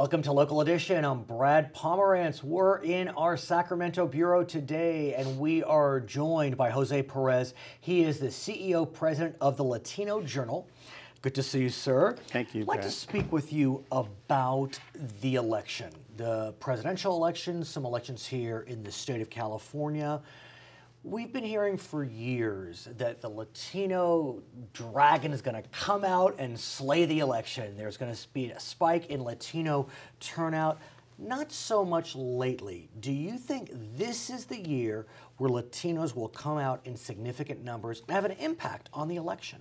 Welcome to Local Edition. I'm Brad Pomerance. We're in our Sacramento bureau today, and we are joined by Jose Perez. He is the CEO, president of the Latino Journal. Good to see you, sir. Thank you, I'd like Brad. to speak with you about the election, the presidential elections, some elections here in the state of California. We've been hearing for years that the Latino dragon is going to come out and slay the election. There's going to be a spike in Latino turnout. Not so much lately. Do you think this is the year where Latinos will come out in significant numbers and have an impact on the election?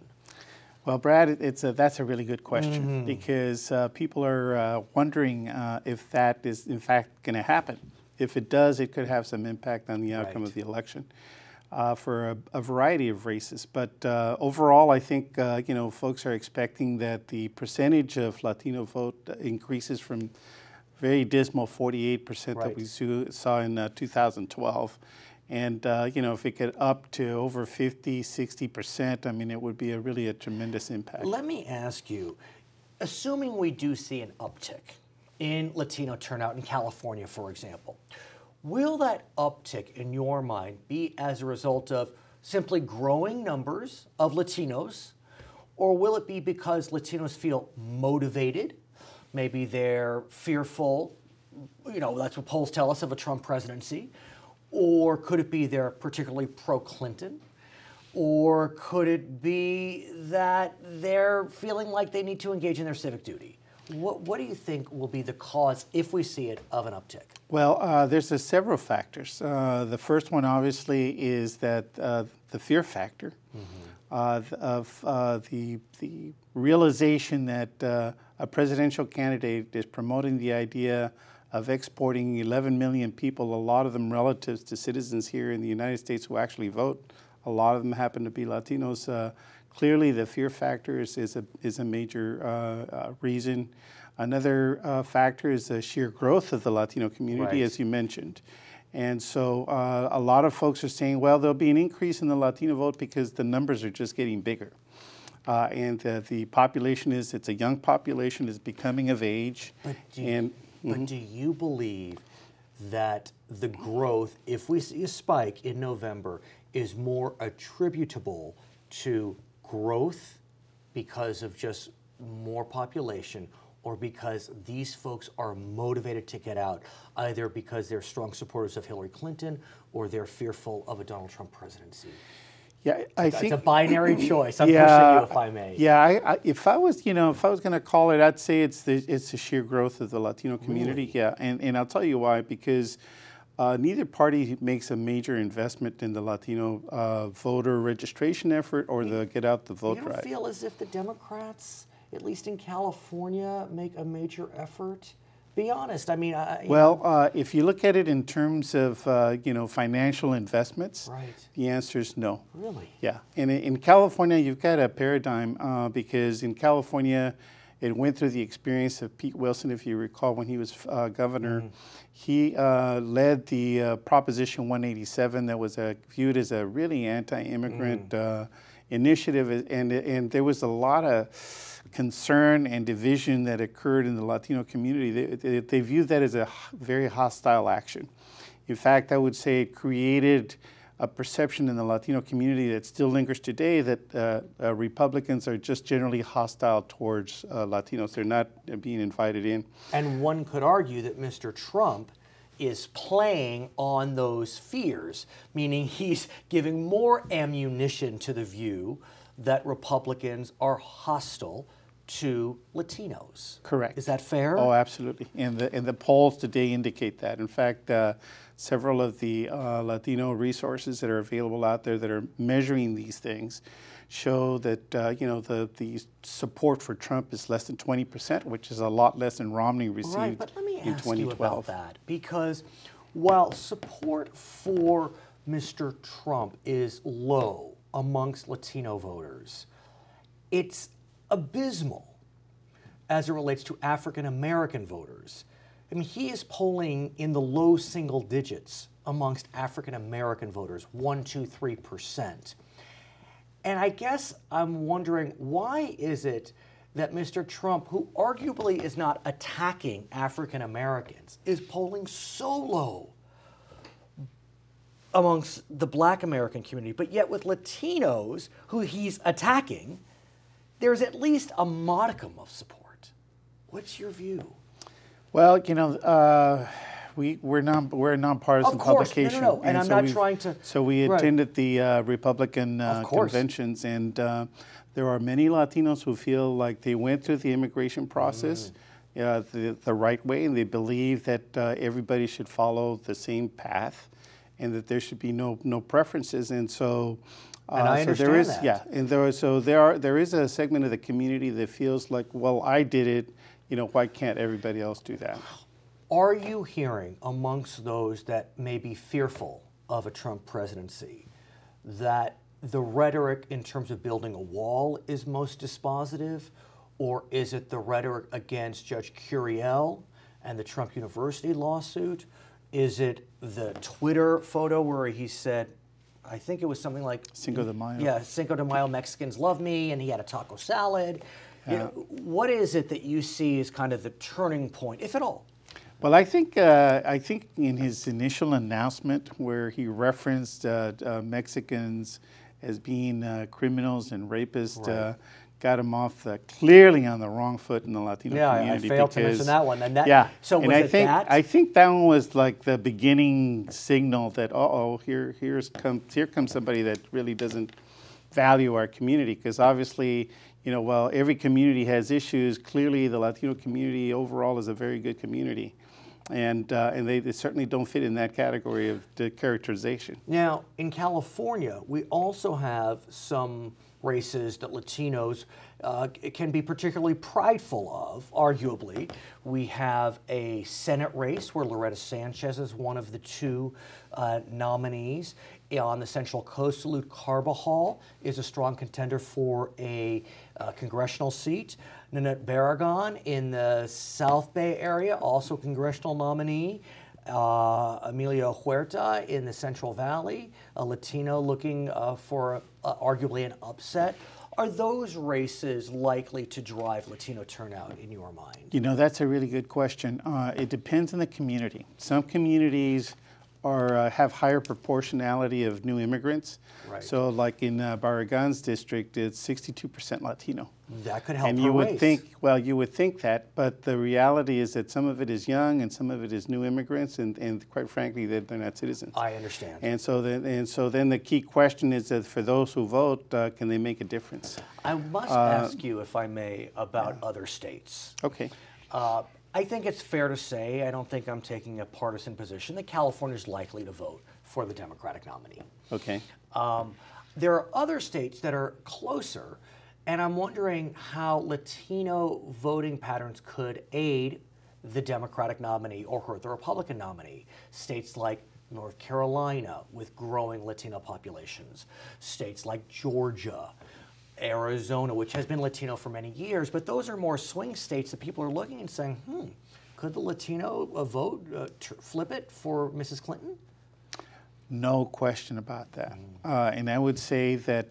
Well, Brad, that's a really good question because people are wondering if that is in fact going to happen. If it does, it could have some impact on the outcome of the election for a variety of races. But overall, I think folks are expecting that the percentage of Latino vote increases from very dismal 48% that we saw in 2012. And, if it get up to over 50, 60%, I mean, it would be really a tremendous impact. Let me ask you, assuming we do see an uptick in Latino turnout in California, for example, will that uptick, in your mind, be as a result of simply growing numbers of Latinos, or will it be because Latinos feel motivated? Maybe they're fearful, that's what polls tell us, of a Trump presidency. Or could it be they're particularly pro-Clinton? Or could it be that they're feeling like they need to engage in their civic duty? What do you think will be the cause, if we see it, of an uptick? Well, there's several factors. The first one, obviously, is that the fear factor of the realization that a presidential candidate is promoting the idea of exporting 11 million people, a lot of them relatives to citizens here in the United States who actually vote. A lot of them happen to be Latinos. Clearly, the fear factor is a major reason. Another factor is the sheer growth of the Latino community, as you mentioned. And so a lot of folks are saying, well, there'll be an increase in the Latino vote because the numbers are just getting bigger. And the population it's a young population, is becoming of age. But do you believe that the growth, if we see a spike in November, is more attributable to growth because of just more population, or because these folks are motivated to get out, either because they're strong supporters of Hillary Clinton or they're fearful of a Donald Trump presidency? Yeah, I think it's a binary choice. I'm pushing you, if I may. Yeah, if I was going to call it, I'd say it's the sheer growth of the Latino community. Really? Yeah, and I'll tell you why. Because neither party makes a major investment in the Latino voter registration effort or the get out the vote drive. You don't feel as if the Democrats, at least in California, make a major effort? Be honest. I mean, if you look at it in terms of financial investments, the answer is no. Really? Yeah. And in California, you've got a paradigm because in California, it went through the experience of Pete Wilson, if you recall, when he was governor. He led the Proposition 187 that was viewed as a really anti-immigrant initiative, and there was a lot of concern and division that occurred in the Latino community. They viewed that as a very hostile action. In fact, I would say it created a perception in the Latino community that still lingers today that Republicans are just generally hostile towards Latinos. They're not being invited in. And one could argue that Mr. Trump is playing on those fears, meaning he's giving more ammunition to the view that Republicans are hostile to Latinos. Correct. Is that fair? Oh, absolutely. And the polls today indicate that. In fact, several of the Latino resources that are available out there that are measuring these things show that the support for Trump is less than 20%, which is a lot less than Romney received in 2012. Right, but let me ask you about that, because while support for Mr. Trump is low amongst Latino voters, it's abysmal as it relates to African American voters. I mean, he is polling in the low single digits amongst African American voters, 1%, 2%, 3%. And I guess I'm wondering, why is it that Mr. Trump, who arguably is not attacking African Americans, is polling so low amongst the Black American community, but yet with Latinos, who he's attacking, there's at least a modicum of support. What's your view? Well, you know, we're a nonpartisan publication. No, and I'm not trying to. So we attended the Republican conventions, and there are many Latinos who feel like they went through the immigration process the right way, and they believe that everybody should follow the same path, and that there should be no preferences. And so, and I understand there is, that. yeah, and there is a segment of the community that feels like, well, I did it. You know, why can't everybody else do that? Are you hearing amongst those that may be fearful of a Trump presidency that the rhetoric in terms of building a wall is most dispositive, or is it the rhetoric against Judge Curiel and the Trump University lawsuit? Is it the Twitter photo where he said, I think it was something like Cinco de Mayo. Yeah, Cinco de Mayo, Mexicans love me, and he had a taco salad. You know, what is it that you see as kind of the turning point, if at all? Well, I think in his initial announcement, where he referenced Mexicans as being criminals and rapists, got him off clearly on the wrong foot in the Latino community. Yeah, I failed to mention that one. And that, yeah, so was and I think that one was like the beginning signal that here comes somebody that really doesn't value our community, because obviously, you know, while every community has issues, clearly the Latino community overall is a very good community. And they certainly don't fit in that category of the characterization. Now, in California, we also have some races that Latinos can be particularly prideful of, arguably. We have a Senate race where Loretta Sanchez is one of the two nominees. On the Central Coast, Salud Carbajal is a strong contender for a congressional seat. Nanette Barragan in the South Bay area, also congressional nominee. Emilio Huerta in the Central Valley, a Latino looking for arguably an upset. Are those races likely to drive Latino turnout in your mind? You know, that's a really good question. It depends on the community. Some communities have higher proportionality of new immigrants. Right. So like in Barragan's district, it's 62% Latino. That could help and her you would race. think, well, you would think that, but the reality is that some of it is young and some of it is new immigrants, and quite frankly, they're not citizens. I understand. And so then the key question is that for those who vote, can they make a difference? I must ask you, if I may, about other states. Okay. I think it's fair to say, I don't think I'm taking a partisan position, that California is likely to vote for the Democratic nominee. Okay. There are other states that are closer, and I'm wondering how Latino voting patterns could aid the Democratic nominee or hurt the Republican nominee. States like North Carolina with growing Latino populations, states like Georgia, Arizona, which has been Latino for many years, but those are more swing states that people are looking and saying, could the Latino vote flip it for Mrs. Clinton? No question about that. And I would say that,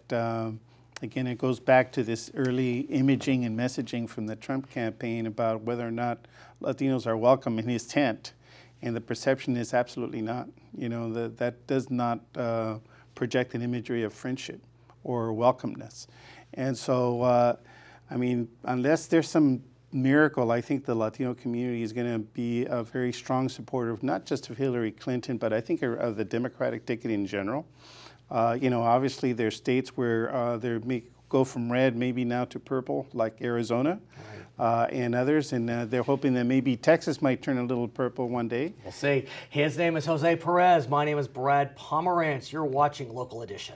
again, it goes back to this early imaging and messaging from the Trump campaign about whether or not Latinos are welcome in his tent. And the perception is absolutely not. You know, that does not project an imagery of friendship or welcomeness. And so, I mean, unless there's some miracle, I think the Latino community is going to be a very strong supporter of not just of Hillary Clinton, but I think of the Democratic ticket in general. You know, obviously there's states where they may go from red maybe now to purple, like Arizona, and others, and they're hoping that maybe Texas might turn a little purple one day. We'll see. His name is Jose Perez. My name is Brad Pomerance. You're watching Local Edition.